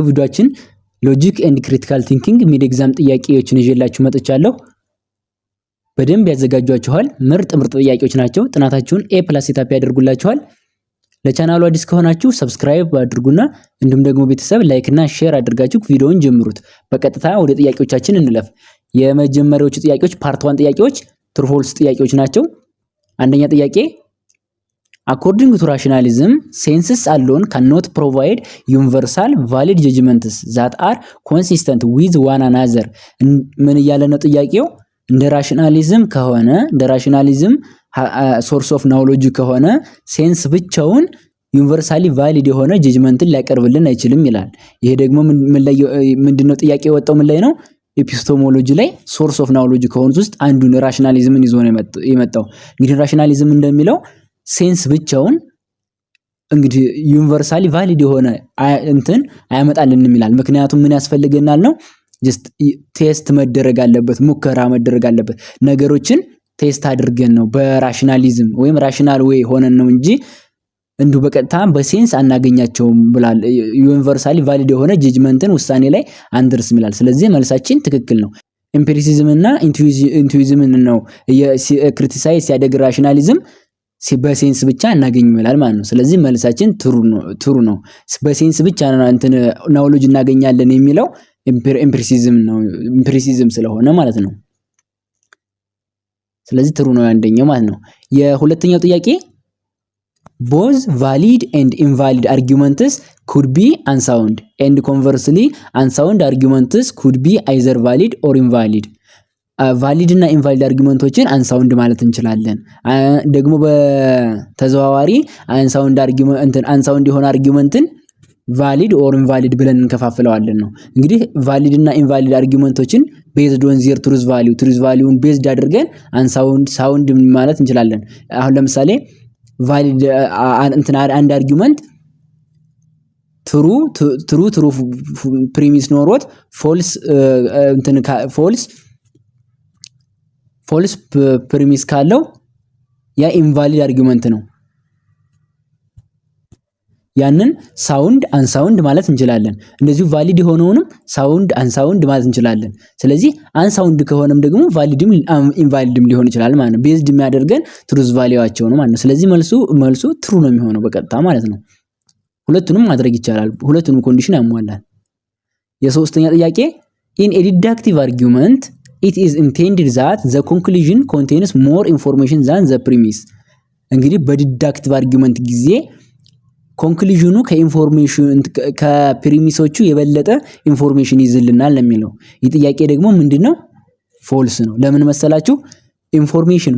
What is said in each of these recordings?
ቪዲዮአችን ሎጂክ ኤንድ ክሪቲካል ቲንኪንግ ሚድ ኤግዛም ጥያቄዎችን ይዤላችሁ መጥቻለሁ። በደንብ ያዘጋጇችኋል። ምርጥ ጥያቄዎች ናቸው። ጥናታችሁን A+ ሴታፕ ያደርጉላችኋል። ለቻናሉ አዲስ ከሆናችሁ ሰብስክራይብ አድርጉና እንዲሁም ደግሞ ቤተሰብ ላይክ እና ሼር አድርጋችሁ ቪዲዮውን ጀምሩት። በቀጥታ ወደ ጥያቄዎቻችን እንለፍ። የመጀመሪያዎቹ ጥያቄዎች ፓርት 1 ጥያቄዎች ትሩ ፎልስ ጥያቄዎች ናቸው። አንደኛ ጥያቄ according to rationalism senses alone cannot provide universal valid judgments that are consistent with one another ምን እያለ ነው ጥያቄው? እንደ ራሽናሊዝም ከሆነ እንደ ራሽናሊዝም ሶርስ ኦፍ ናውሎጂ ከሆነ ሴንስ ብቻውን ዩኒቨርሳሊ ቫሊድ የሆነ ጀጅመንትን ሊያቀርብልን አይችልም ይላል። ይሄ ደግሞ ምንድነው ጥያቄ የወጣው ምን ላይ ነው? ኤፒስቶሞሎጂ ላይ ሶርስ ኦፍ ናውሎጂ ከሆኑት ውስጥ አንዱን ራሽናሊዝምን ይዞ ነው የመጣው። እንግዲህ ራሽናሊዝም እንደሚለው ሴንስ ብቻውን እንግዲህ ዩኒቨርሳሊ ቫሊድ የሆነ እንትን አያመጣልንም ይላል። ምክንያቱም ምን ያስፈልገናል ነው ጀስት ቴስት መደረግ አለበት፣ ሙከራ መደረግ አለበት። ነገሮችን ቴስት አድርገን ነው በራሽናሊዝም ወይም ራሽናል ዌይ ሆነን ነው እንጂ እንዱ በቀጥታ በሴንስ አናገኛቸውም ብላል። ዩኒቨርሳሊ ቫሊድ የሆነ ጀጅመንትን ውሳኔ ላይ አንደርስም ይላል። ስለዚህ መልሳችን ትክክል ነው። ኤምፒሪሲዝም እና ኢንቱዊዝምን ነው ክሪቲሳይዝ ሲያደርግ ራሽናሊዝም በሴንስ ብቻ እናገኝም ይላል ማለት ነው። ስለዚህ መልሳችን ትሩ ነው። በሴንስ ብቻ እንትን ናውሎጂ እናገኛለን የሚለው ኤምፒሪሲዝም ነው፣ ኤምፒሪሲዝም ስለሆነ ማለት ነው። ስለዚህ ትሩ ነው አንደኛው ማለት ነው። የሁለተኛው ጥያቄ both valid and invalid arguments could be unsound and conversely unsound arguments could be either valid or invalid ቫሊድ እና ኢንቫሊድ አርጊመንቶችን አንሳውንድ ማለት እንችላለን። ደግሞ በተዘዋዋሪ አንሳውንድ የሆነ አርጊመንትን ቫሊድ ኦር ኢንቫሊድ ብለን እንከፋፍለዋለን ነው። እንግዲህ ቫሊድ እና ኢንቫሊድ አርጊመንቶችን ቤዝድ ኦን ዜር ትሩዝ ቫልዩን ቤዝድ አድርገን ሳውንድ ማለት እንችላለን። አሁን ለምሳሌ ቫሊድ አንድ አርጊመንት ትሩ ፕሪሚስ ኖሮት ፎልስ ፕሪሚስ ካለው ያ ኢንቫሊድ አርጊመንት ነው። ያንን ሳውንድ አንሳውንድ ማለት እንችላለን። እንደዚሁ ቫሊድ የሆነውንም ሳውንድ አንሳውንድ ማለት እንችላለን። ስለዚህ አንሳውንድ ከሆነም ደግሞ ቫሊድም ኢንቫሊድም ሊሆን ይችላል ማለት ነው። ቤዝድ የሚያደርገን ትሩዝ ቫልዩአቸው ነው ማለት ነው። ስለዚህ መልሱ ትሩ ነው የሚሆነው በቀጥታ ማለት ነው። ሁለቱንም ማድረግ ይቻላል። ሁለቱንም ኮንዲሽን ያሟላል። የሶስተኛ ጥያቄ in a deductive argument it is intended that the conclusion contains more information than the premise እንግዲህ በዲዳክቲቭ አርጊመንት ጊዜ ኮንክሉዥኑ ከፕሪሚሶቹ የበለጠ ኢንፎርሜሽን ይዝልናል ለሚለው ይህ ጥያቄ ደግሞ ምንድነው? ፎልስ ነው። ለምን መሰላችሁ?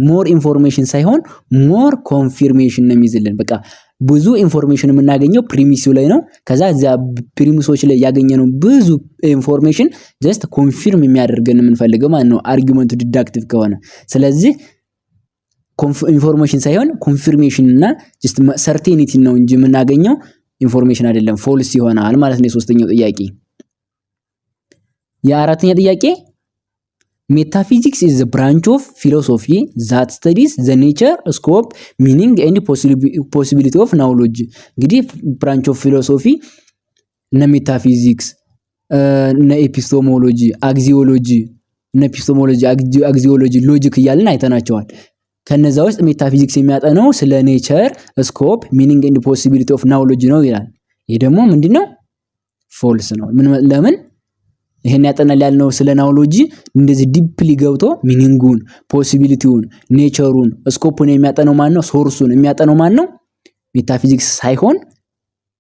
ሞር ኢንፎርሜሽን ሳይሆን ሞር ኮንፊርሜሽን ነው የሚይዝልን። በቃ ብዙ ኢንፎርሜሽን የምናገኘው ፕሪሚሱ ላይ ነው። ከዛ እዚያ ፕሪሚሶች ላይ ያገኘነው ብዙ ኢንፎርሜሽን ጀስት ኮንፊርም የሚያደርገን የምንፈልገው ማለት ነው አርጊመንቱ ዲዳክቲቭ ከሆነ። ስለዚህ ኢንፎርሜሽን ሳይሆን ኮንፊርሜሽን እና ጀስት ሰርቴኒቲ ነው እንጂ የምናገኘው ኢንፎርሜሽን አይደለም። ፎልስ ይሆናል ማለት ነው የሶስተኛው ጥያቄ። የአራተኛ ጥያቄ metaphysics is a branch of philosophy that studies the nature, scope, meaning and possibility of knowledge እንግዲህ branch of philosophy እና ሜታፊዚክስ እና ኤፒስቶሞሎጂ አግዚዮሎጂ ሎጂክ እያልን አይተናቸዋል። ከነዛ ውስጥ ሜታፊዚክስ የሚያጠነው ስለ ኔቸር፣ ስኮፕ፣ ሚኒንግ ኤንድ ፖሲቢሊቲ ኦፍ ናውሎጂ ነው ይላል። ይሄ ደግሞ ምንድነው? ፎልስ ነው። ለምን? ይሄን ያጠናል ያልነው ስለ ናውሎጂ እንደዚህ ዲፕሊ ገብቶ ሚኒንጉን፣ ፖሲቢሊቲውን፣ ኔቸሩን፣ ስኮፑን የሚያጠነው ማን ነው? ሶርሱን የሚያጠነው ማን ነው? ሜታፊዚክስ ሳይሆን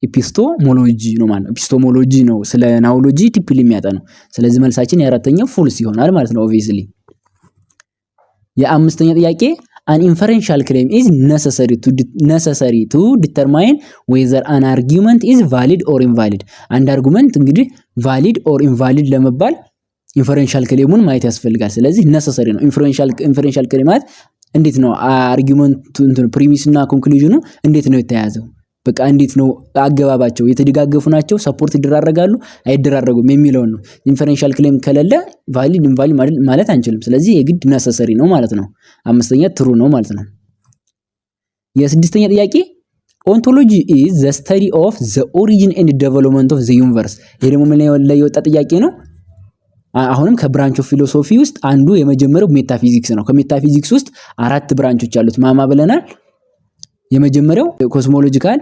ኤፒስቶሞሎጂ ነው ማለት ነው። ኤፒስቶሞሎጂ ነው ስለ ናውሎጂ ዲፕሊ የሚያጠነው። ስለዚህ መልሳችን የአራተኛው ፎልስ ይሆናል ማለት ነው ኦብቪየስሊ። የአምስተኛ ጥያቄ an inferential claim is necessary to determine whether an argument is valid or invalid አንድ አርጉመንት እንግዲህ valid or invalid ለመባል ኢንፈረንሻል ክሌሙን ማየት ያስፈልጋል። ስለዚህ necessary ነው። ኢንፈረንሻል ክሌም ማለት እንዴት ነው አርጊመንቱ ፕሪሚስ እና ኮንክሉዥኑ እንዴት ነው የተያዘው? በቃ እንዴት ነው አገባባቸው? የተደጋገፉ ናቸው? ሰፖርት ይደራረጋሉ አይደራረጉም የሚለው ነው። ኢንፈረንሻል ክሌም ከሌለ ቫሊድ ኢንቫሊድ ማለት አንችልም። ስለዚህ የግድ ነሰሰሪ ነው ማለት ነው። አምስተኛ ትሩ ነው ማለት ነው። የስድስተኛ ጥያቄ ኦንቶሎጂ ኢዝ ዘ ስተዲ ኦፍ ዘ ኦሪጂን ኤንድ ዴቨሎፕመንት ኦፍ ዘ ዩኒቨርስ። ይሄ ደግሞ ምን ላይ የወጣ ጥያቄ ነው? አሁንም ከብራንች ኦፍ ፊሎሶፊ ውስጥ አንዱ የመጀመሪያው ሜታፊዚክስ ነው። ከሜታፊዚክስ ውስጥ 4 ብራንቾች አሉት። ማማ ብለናል። የመጀመሪያው ኮስሞሎጂካል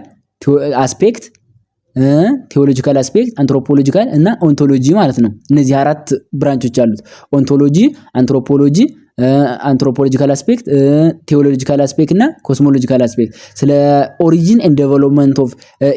አስፔክት፣ ቴዎሎጂካል አስፔክት፣ አንትሮፖሎጂካል እና ኦንቶሎጂ ማለት ነው። እነዚህ 4 ብራንቾች አሉት። ኦንቶሎጂ፣ አንትሮፖሎጂ፣ አንትሮፖሎጂካል አስፔክት፣ ቴዎሎጂካል አስፔክት እና ኮስሞሎጂካል አስፔክት። ስለ ኦሪጂን ኤንድ ዴቨሎፕመንት ኦፍ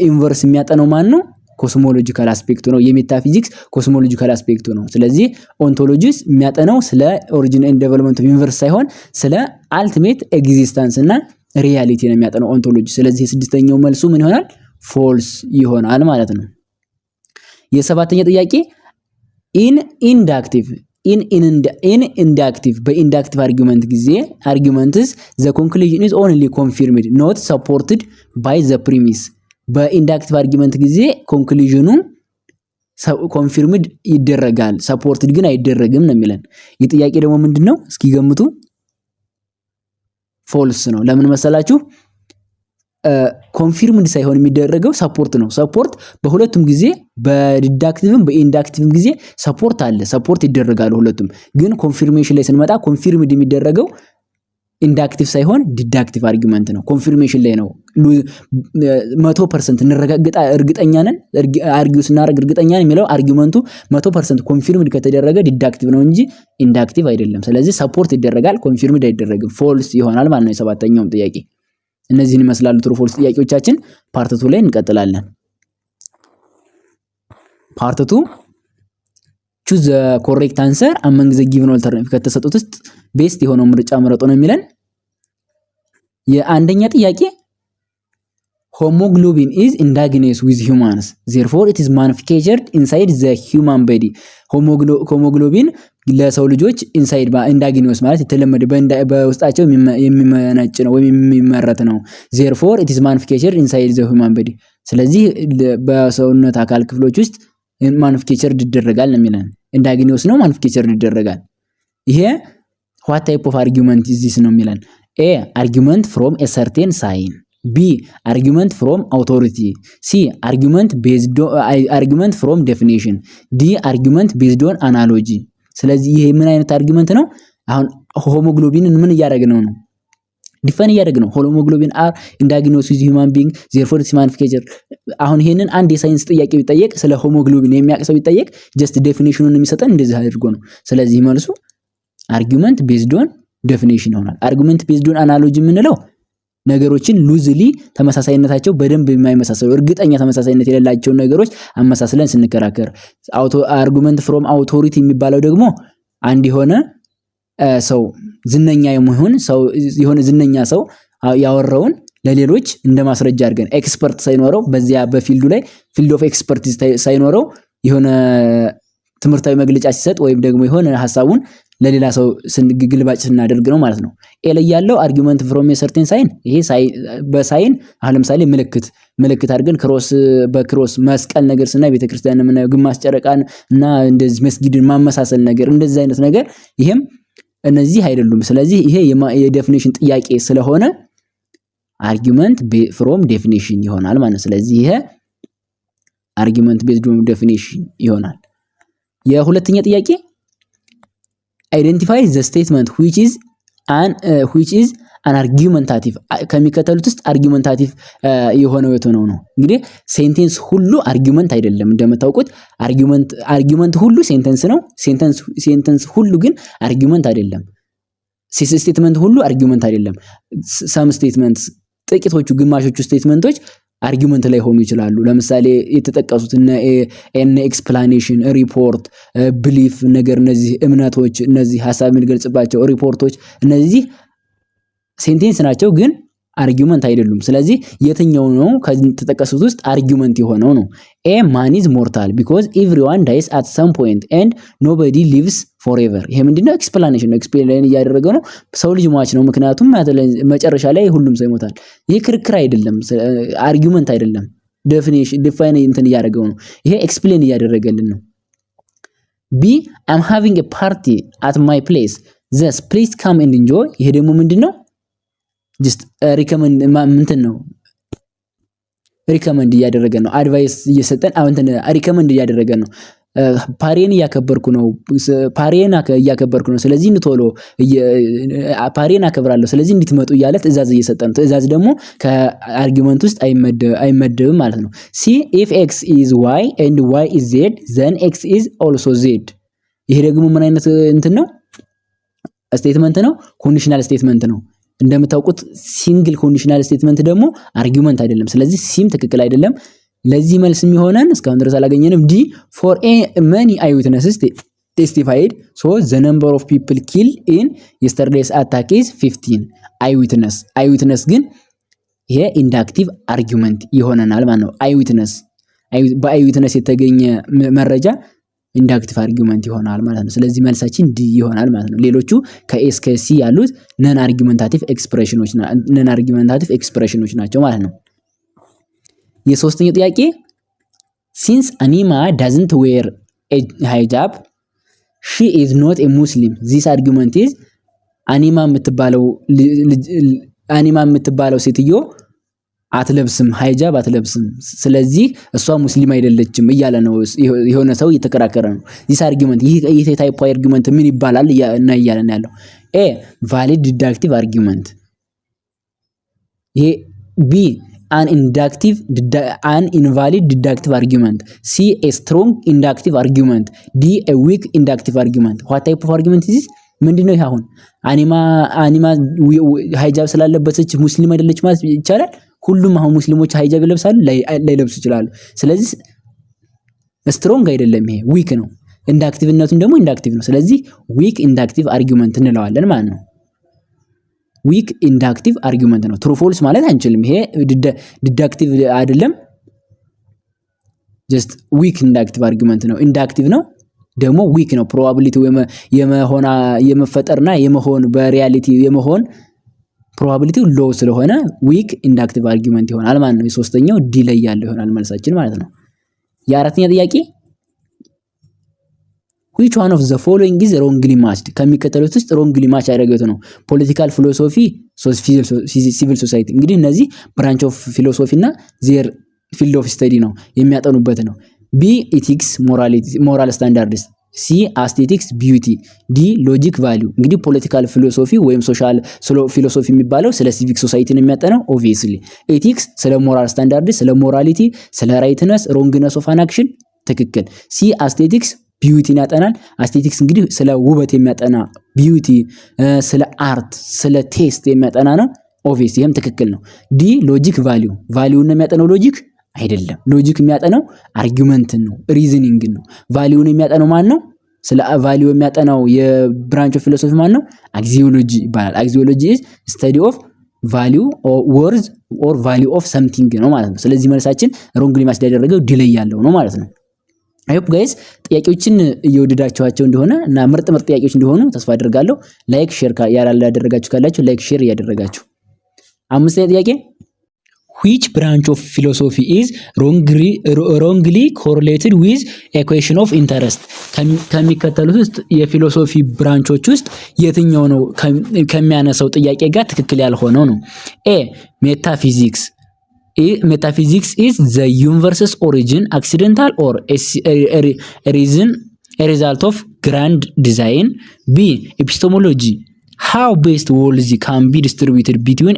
ዩኒቨርስ የሚያጠነው ማን ነው? ኮስሞሎጂካል አስፔክቱ ነው። የሜታፊዚክስ ኮስሞሎጂካል አስፔክቱ ነው። ስለዚህ ኦንቶሎጂስ የሚያጠነው ስለ ኦሪጂን ኤንድ ዴቨሎፕመንት ኦፍ ዩኒቨርስ ሳይሆን ስለ አልቲሜት ኤግዚስተንስ እና ሪያሊቲ ነው የሚያጠነው ኦንቶሎጂ። ስለዚህ የስድስተኛው መልሱ ምን ይሆናል? ፎልስ ይሆናል ማለት ነው። የሰባተኛ ጥያቄ ኢንዳክቲቭ በኢንዳክቲቭ አርጊውመንት ጊዜ አርጊውመንትስ ዘ ኮንክሉዥን ኢዝ ኦንሊ ኮንፊርምድ ኖት ሰፖርትድ ባይ ዘ ፕሪሚስ። በኢንዳክቲቭ አርጊውመንት ጊዜ ኮንክሉዥኑ ኮንፊርምድ ይደረጋል፣ ሰፖርትድ ግን አይደረግም ነው የሚለን። ይህ ጥያቄ ደግሞ ምንድነው? እስኪ ገምቱ። ፎልስ ነው። ለምን መሰላችሁ? ኮንፊርምድ ሳይሆን የሚደረገው ሰፖርት ነው። ሰፖርት በሁለቱም ጊዜ በዲዳክቲቭም በኢንዳክቲቭም ጊዜ ሰፖርት አለ፣ ሰፖርት ይደረጋሉ ሁለቱም። ግን ኮንፊርሜሽን ላይ ስንመጣ ኮንፊርምድ የሚደረገው ኢንዳክቲቭ ሳይሆን ዲዳክቲቭ አርጊውመንት ነው። ኮንፊርሜሽን ላይ ነው 100% እርግጠኛ ነን አርጊው ስናደርግ እርግጠኛ ነን የሚለው አርጊውመንቱ 100% ኮንፊርምድ ከተደረገ ዲዳክቲቭ ነው እንጂ ኢንዳክቲቭ አይደለም። ስለዚህ ሰፖርት ይደረጋል፣ ኮንፊርምድ አይደረግም። ፎልስ ይሆናል ማለት ነው የሰባተኛው ጥያቄ። እነዚህን ይመስላሉ ትሩ ፎልስ ጥያቄዎቻችን። ፓርት 2 ላይ እንቀጥላለን። ፓርት 2 choose the correct answer among the given alternative ከተሰጡት ውስጥ ቤስት የሆነው ምርጫ ምረጡ ነው የሚለን። የአንደኛ ጥያቄ hemoglobin is indigenous with humans therefore it is manufactured inside the human body. hemoglobin ለሰው ልጆች ኢንሳይድ ኢንዳጊኖስ ማለት የተለመደ በውስጣቸው የሚመነጭ ነው ወይም የሚመረት ነው። therefore it is manufactured inside the human body። ስለዚህ በሰውነት አካል ክፍሎች ውስጥ manufactured ይደረጋል ነው የሚለን። ኢንዳጊኖስ ነው manufactured ይደረጋል። ይሄ what type of argument is this ነው የሚለን። a argument from a certain sign, b argument from authority, c argument from definition, d argument based on analogy። ስለዚህ ይሄ ምን አይነት አርጊመንት ነው? አሁን ሆሞግሎቢንን ምን እያደረግነው ነው? ዲፋይን እያደረግነው። ሆሞግሎቢን አር ኢንዳጊኖስ ዊዝ ሂውማን ቢንግ ዜርፎር ኢትስ ማኒፊኬቸር። አሁን ይሄንን አንድ የሳይንስ ጥያቄ ቢጠየቅ ስለ ሆሞግሎቢን የሚያውቅ ሰው ቢጠየቅ ጀስት ዴፊኒሽኑን የሚሰጠን እንደዚህ አድርጎ ነው። ስለዚህ መልሱ አርጊመንት ቤዝድ ኦን ዴፊኒሽን ይሆናል። አርጊመንት ቤዝድ ኦን አናሎጂ የምንለው ነገሮችን ሉዝሊ ተመሳሳይነታቸው በደንብ የማይመሳሰሉ እርግጠኛ ተመሳሳይነት የሌላቸውን ነገሮች አመሳስለን ስንከራከር። አርጉመንት ፍሮም አውቶሪቲ የሚባለው ደግሞ አንድ የሆነ ሰው ዝነኛ የሆነ ዝነኛ ሰው ያወራውን ለሌሎች እንደ ማስረጃ አድርገን ኤክስፐርት ሳይኖረው በዚያ በፊልዱ ላይ ፊልድ ኦፍ ኤክስፐርቲዝ ሳይኖረው የሆነ ትምህርታዊ መግለጫ ሲሰጥ ወይም ደግሞ የሆነ ሐሳቡን ለሌላ ሰው ግልባጭ ስናደርግ ነው ማለት ነው። ኤ ላይ ያለው አርጊመንት ፍሮም ሰርቴን ሳይን፣ ይሄ በሳይን አሁን ለምሳሌ ምልክት አድርገን በክሮስ መስቀል ነገር ስናይ ቤተክርስቲያን ምን ግማሽ ጨረቃን እና እንደዚህ መስጊድን ማመሳሰል ነገር እንደዚህ አይነት ነገር ይሄም እነዚህ አይደሉም። ስለዚህ ይሄ የዴፊኒሽን ጥያቄ ስለሆነ አርጊመንት ፍሮም ዴፊኒሽን ይሆናል ማለት ነው። ስለዚህ ይሄ አርጊመንት ቤዝድ ኦን ዴፊኒሽን ይሆናል። የሁለተኛ ጥያቄ identify the statement which is an argumentative ከሚከተሉት ውስጥ አርጊመንታቲቭ የሆነው የትኛው ነው? እንግዲህ ሴንቴንስ ሁሉ አርጊመንት አይደለም። እንደምታውቁት አርጊመንት ሁሉ ሴንቴንስ ነው። ሴንቴንስ ሁሉ ግን አርጊመንት አይደለም። ስቴትመንት ሁሉ አርጊመንት አይደለም። ሰም ስቴትመንትስ ጥቂቶቹ ግማሾቹ ስቴትመንቶች አርጊመንት ላይ ሆኑ ይችላሉ። ለምሳሌ የተጠቀሱት እነ ኤክስፕላኔሽን፣ ሪፖርት፣ ብሊፍ ነገር እነዚህ እምነቶች፣ እነዚህ ሐሳብ የሚገልጽባቸው ሪፖርቶች እነዚህ ሴንቴንስ ናቸው ግን አርጊመንት አይደሉም። ስለዚህ የትኛው ነው ከተጠቀሱት ውስጥ አርጊመንት የሆነው ነው? ኤ ማን ኢዝ ሞርታል ቢኮዝ ኤቭሪዋን ዳይስ አት ሰም ፖይንት ኤንድ ኖቦዲ ሊቭስ ፎርኤቨር። ይሄ ምንድነው? ኤክስፕላኔሽን ነው። ኤክስፕሌን እያደረገው ነው። ሰው ልጅ ሟች ነው ምክንያቱም መጨረሻ ላይ ሁሉም ሰው ይሞታል። ይሄ ክርክር አይደለም፣ አርጊመንት አይደለም። ዲፋይን እንትን እያደረገው ነው። ይሄ ኤክስፕሌን እያደረገልን ነው። ቢ አም ሃቪንግ ኤ ፓርቲ አት ማይ ፕሌስ ዘስ ፕሊዝ ካም ኤንድ ኢንጆይ። ይሄ ደግሞ ምንድነው? ጀስት ሪከመንድ እንትን ነው ሪከመንድ እያደረገን ነው። አድቫይስ እየሰጠን አሁን ሪከመንድ እያደረገን ነው። ፓሬን እያከበርኩ ነው። ስለዚህ እንቶሎ ፓሬን አከብራለሁ ስለዚህ እንድትመጡ እያለ ትእዛዝ እየሰጠን ትእዛዝ ደግሞ ከአርጊውመንት ውስጥ አይመደብም ማለት ነው። ሲ if x is y and y is z then x is also z። ይሄ ደግሞ ምን አይነት እንትን ነው? ስቴትመንት ነው። ኮንዲሽናል ስቴትመንት ነው። እንደምታውቁት ሲንግል ኮንዲሽናል ስቴትመንት ደግሞ አርጊውመንት አይደለም። ስለዚህ ሲም ትክክል አይደለም። ለዚህ መልስ የሚሆነን እስካሁን ድረስ አላገኘንም። ዲ for many eyewitnesses testified so the number of people killed in yesterday's attack is 15 eyewitness ግን ይሄ ኢንዳክቲቭ አርጊውመንት ይሆነናል ማለት ነው። በአይዊትነስ የተገኘ መረጃ ኢንዳክቲቭ አርጊውመንት ይሆናል ማለት ነው። ስለዚህ መልሳችን ዲ ይሆናል ማለት ነው። ሌሎቹ ከኤ እስከ ሲ ያሉት ነን አርጊውመንታቲቭ ኤክስፕሬሽኖች ናቸው ማለት ነው። የሶስተኛው ጥያቄ since Anima doesn't wear a hijab she is not a Muslim this argument is አኒማ የምትባለው ሴትዮ አትለብስም ሃይጃብ አትለብስም ስለዚህ እሷ ሙስሊም አይደለችም እያለ ነው የሆነ ሰው እየተከራከረ ነው። this argument ይሄ ታይፕ አርጊውመንት ምን ይባላል እና እያለን ያለው a valid deductive argument ይሄ b an invalid deductive argument c a strong inductive argument d a weak inductive argument what type of argument is this ምንድነው? ይሄ አሁን አኒማ ሃይጃብ ስላለበሰች ሙስሊም አይደለች ማለት ይቻላል? ሁሉም አሁን ሙስሊሞች ሃይጃብ ይለብሳሉ ላይለብሱ ይችላሉ። ስለዚህ ስትሮንግ አይደለም ይሄ ዊክ ነው። ኢንዳክቲቭነቱን ደግሞ ኢንዳክቲቭ ነው። ስለዚህ ዊክ ኢንዳክቲቭ አርጊውመንት እንለዋለን ማለት ነው። ዊክ ኢንዳክቲቭ አርጊውመንት ነው። ትሩ ፎልስ ማለት አንችልም። ይሄ ዲዳክቲቭ አይደለም ጀስት ዊክ ኢንዳክቲቭ አርጊውመንት ነው። ኢንዳክቲቭ ነው ደግሞ ዊክ ነው። ፕሮባቢሊቲ የመፈጠርና የመሆን በሪያሊቲ የመሆን ፕሮባቢሊቲው ሎው ስለሆነ ዊክ ኢንዳክቲቭ አርጊውመንት ይሆናል ማለት ነው። የሶስተኛው ዲ ላይ ያለው ይሆናል መልሳችን ማለት ነው። የአራተኛ ጥያቄ which one of the following is wrongly matched ከሚከተሉት ውስጥ wrongly match ያደረገው ነው? ፖለቲካል ፊሎሶፊ ሲቪል ሶሳይቲ። እንግዲህ እነዚህ ብራንች ኦፍ ፊሎሶፊ እና ዜር ፊልድ ኦፍ ስተዲ ነው የሚያጠኑበት ነው። ቢ ኢቲክስ ሞራል ስታንዳርድስ፣ ሲ አስቴቲክስ ቢዩቲ፣ ዲ ሎጂክ ቫልዩ። እንግዲህ ፖለቲካል ፊሎሶፊ ወይም ሶሻል ፊሎሶፊ የሚባለው ስለ ሲቪክ ሶሳይቲ ነው የሚያጠናው ኦብቪየስሊ። ኤቲክስ ስለ ሞራል ስታንዳርድ፣ ስለ ሞራሊቲ፣ ስለ ራይትነስ ሮንግነስ ኦፍ አን አክሽን ትክክል። ሲ አስቴቲክስ ቢዩቲን ያጠናል። አስቴቲክስ እንግዲህ ስለ ውበት የሚያጠና ቢዩቲ ስለ አርት ስለ ቴስት የሚያጠና ነው ኦብቪየስ ይሄም ትክክል ነው። ዲ ሎጂክ ቫልዩ ነው የሚያጠናው ሎጂክ አይደለም። ሎጂክ የሚያጠናው አርጊውመንትን ነው ሪዝኒንግን ነው። ቫልዩን የሚያጠናው ማን ነው? ስለ ቫልዩ የሚያጠናው የብራንች ኦፍ ፊሎሶፊ ማን ነው? አክሲዮሎጂ ይባላል። አክሲዮሎጂ ኢዝ ስታዲ ኦፍ ቫልዩ ኦር ቫልዩ ኦፍ ሰምቲንግ ነው ማለት ነው። ስለዚህ መልሳችን ሮንግሊ ማች ያደረገው ዲሌይ ያለው ነው ማለት ነው። አይ ሆፕ ጋይስ ጥያቄዎችን እየወደዳችኋቸው እንደሆነ እና ምርጥ ጥያቄዎች እንደሆኑ ተስፋ አደርጋለሁ። ላይክ ሼር ያደረጋችሁ ካላችሁ ላይክ ሼር ያደረጋችሁ። አምስተኛ ጥያቄ which branch of philosophy is wrongly correlated with equation of interest ከሚከተሉት ውስጥ የፊሎሶፊ ብራንቾች ውስጥ የትኛው ነው ከሚያነሳው ጥያቄ ጋር ትክክል ያልሆነው ነው? a metaphysics is the universe's origin accidental or a result of grand design. B epistemology how best worlds can be distributed between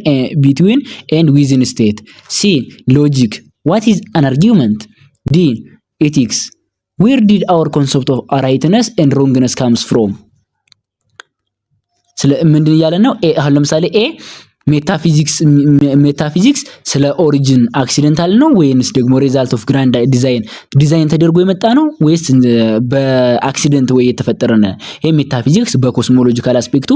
and within state. C logic what is an argument. D ethics where did our concept of rightness and wrongness comes from. ምንድን ያለ ነው? አሁን ለምሳሌ ኤ ሜታፊዚክስ ስለ ኦሪጂን አክሲደንታል ነው ወይንስ ደግሞ ሪዛልት ኦፍ ግራንድ ዲዛይን ተደርጎ የመጣ ነው ወይስ በአክሲደንት ወይ የተፈጠረ ነው? ይሄ ሜታፊዚክስ በኮስሞሎጂካል አስፔክቱ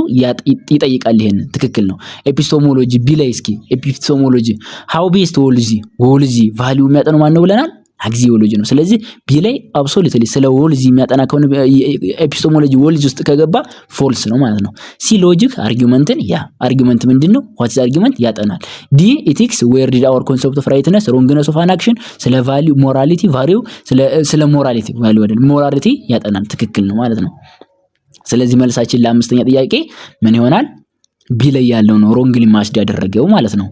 ይጠይቃል። ይሄን ትክክል ነው። ኤፒስቴሞሎጂ ቢላይስኪ ኤፒስቴሞሎጂ ሃው ቤስት ወልዚ ቫልዩ የሚያጠኑ ማን ነው ብለናል? አክሲዮሎጂ ነው። ስለዚህ ቢላይ አብሶሉትሊ ስለ ወልዚ የሚያጠና ከሆነ ኤፒስቴሞሎጂ ወልዚ ውስጥ ከገባ ፎልስ ነው ማለት ነው። ሲ ሎጂክ አርጊውመንትን አርጊውመንት ምንድነው ዋትስ አርጊውመንት ያጠናል። ዲ ኢቲክስ ዌር ዲድ አወር ኮንሰፕት ኦፍ ራይትነስ ሮንግነስ ኦፍ አን አክሽን ስለ ቫልዩ ሞራሊቲ ስለ ሞራሊቲ ቫልዩ አይደል ሞራሊቲ ያጠናል። ትክክል ነው ማለት ነው። ስለዚህ መልሳችን ለአምስተኛ ጥያቄ ምን ይሆናል? ቢ ላይ ያለው ነው ሮንግሊ ማስድ ያደረገው ማለት ነው።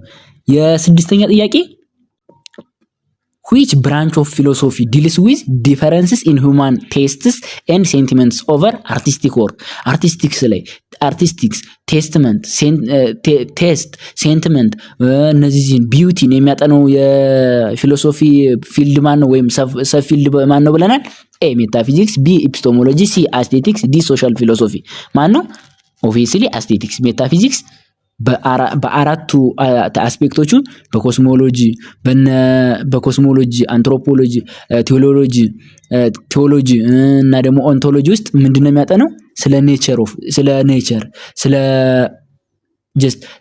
የስድስተኛ ጥያቄ which branch of philosophy deals with differences in human tastes and sentiments over artistic work? artistics ላይ artistics testament ቴስት ሴንቲመንት እነዚህን ቢዩቲን የሚያጠነው የፊሎሶፊ ፊልድ ማን ነው ወይም ሰብ ፊልድ ማን ነው ብለናል? ኤ ሜታፊዚክስ፣ ቢ ኤፒስቶሞሎጂ፣ ሲ አስቴቲክስ፣ ዲ ሶሻል ፊሎሶፊ። ማን ነው? ኦብቪየስሊ አስቴቲክስ። ሜታፊዚክስ በአራቱ አስፔክቶቹ በኮስሞሎጂ አንትሮፖሎጂ ቴዎሎጂ እና ደግሞ ኦንቶሎጂ ውስጥ ምንድነው የሚያጠነው? ስለ ኔቸር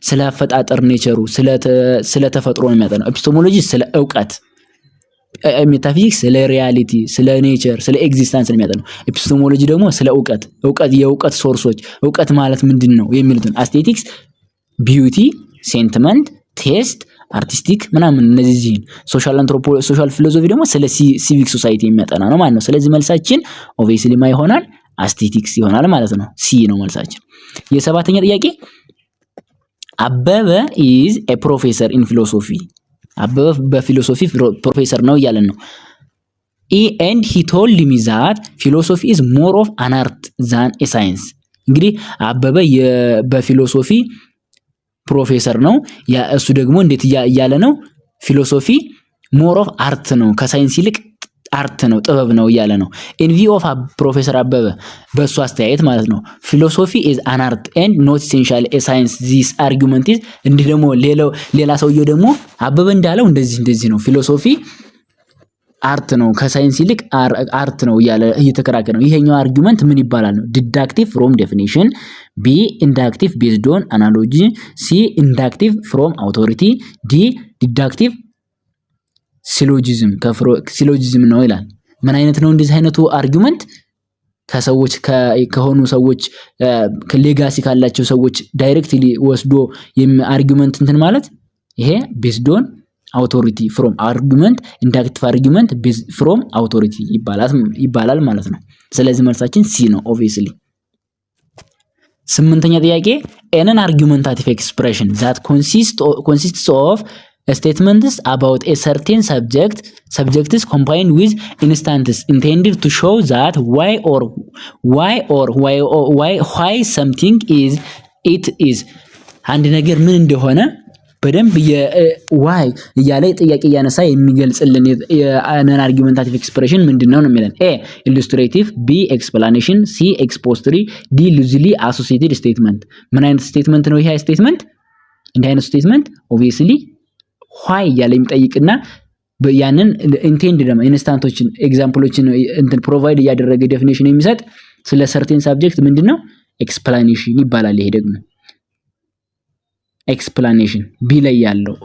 ስለ አፈጣጠር ኔቸሩ ስለ ተፈጥሮ ነው የሚያጠነው። ኤፒስቶሞሎጂ ስለ ዕውቀት፣ ሜታፊዚክስ ስለ ሪያሊቲ ስለ ኔቸር ስለ ኤግዚስተንስ ነው የሚያጠነው። ኤፒስቶሞሎጂ ደግሞ ስለ ዕውቀት የዕውቀት ሶርሶች ዕውቀት ማለት ምንድነው የሚሉትን። አስቴቲክስ ቢዩቲ፣ ሴንቲመንት፣ ቴስት፣ አርቲስቲክ ምናምን እነዚህን። ሶሻል ፊሎሶፊ ደግሞ ስለ ሲቪክ ሶሳይቲ የሚያጠና ነው ማለት ነው። ስለዚህ መልሳችን ኦብቪየስሊ ማ ይሆናል? አስቴቲክስ ይሆናል ማለት ነው። ሲ ነው መልሳችን። የሰባተኛ ጥያቄ አበበ is a professor in philosophy። አበበ በፊሎሶፊ ፕሮፌሰር ነው እያለን ነው። and he told me that philosophy is more of an art than a science። እንግዲህ አበበ በፊሎሶፊ ፕሮፌሰር ነው። እሱ ደግሞ እንዴት እያለ ነው? ፊሎሶፊ ሞር ኦፍ አርት ነው፣ ከሳይንስ ይልቅ አርት ነው፣ ጥበብ ነው እያለ ነው። ኢን ቪው ኦፍ ፕሮፌሰር አበበ በሱ አስተያየት ማለት ነው። ፊሎሶፊ ኢዝ አን አርት ኤንድ ኖት ኢሴንሻል ኤ ሳይንስ ዚስ አርጊውመንት ኢዝ። እንዲህ ደግሞ ሌላ ሰውየው ደግሞ አበበ እንዳለው እንደዚህ ነው። ፊሎሶፊ አርት ነው፣ ከሳይንስ ይልቅ አርት ነው እያለ እየተከራከረ ነው። ይሄኛው አርጊውመንት ምን ይባላል ነው? ዲዳክቲቭ ፍሮም ዴፊኒሽን፣ ቢ ኢንዳክቲቭ ቤዝድ ኦን አናሎጂ፣ ሲ ኢንዳክቲቭ ፍሮም አውቶሪቲ፣ ዲ ዲዳክቲቭ ሲሎጂዝም ነው ይላል። ምን አይነት ነው እንደዚህ አይነቱ አርጊውመንት? ከሰዎች ከሆኑ ሰዎች ከሌጋሲ ካላቸው ሰዎች ዳይሬክትሊ ወስዶ አርጊውመንት እንትን ማለት ይሄ ቤዝድ ኦን አውቶሪቲ ፍሮም አርጊውመንት፣ ኢንዳክቲቭ አርጊውመንት ቤዝድ ፍሮም አውቶሪቲ ይባላል ማለት ነው። ስለዚህ መልሳችን ሲ ነው ኦብቪየስሊ። ስምንተኛ ጥያቄ an argumentative expression that consists of statements about a certain subjects combined with instances intended to show that why something is አንድ ነገር ምን እንደሆነ በደንብ ዋይ እያለ ጥያቄ ያነሳ የሚገልጽልን የአን አርጊውመንታቲቭ ኤክስፕሬሽን ምንድነው ነው የሚለን። ኤ ኢሉስትሬቲቭ፣ ቢ ኤክስፕላኔሽን፣ ሲ ኤክስፖዚቶሪ፣ ዲ ሉዝሊ አሶሲኤትድ ስቴትመንት። ምን አይነት ስቴትመንት ነው ይሄ ስቴትመንት? እንደ አይነት ስቴትመንት ኦብቪየስሊ ዋይ እያለ የሚጠይቅና ያንን ኢንቴንድ ደግሞ ኢንስታንቶችን ኤግዛምፕሎችን እንትን ፕሮቫይድ እያደረገ ዴፊኒሽን የሚሰጥ ስለ ሰርቴን ሳብጀክት ምንድነው? ኤክስፕላኔሽን ይባላል። ይሄ ደግሞ ኤክስፕላኔሽን ቢ ላይ ያለው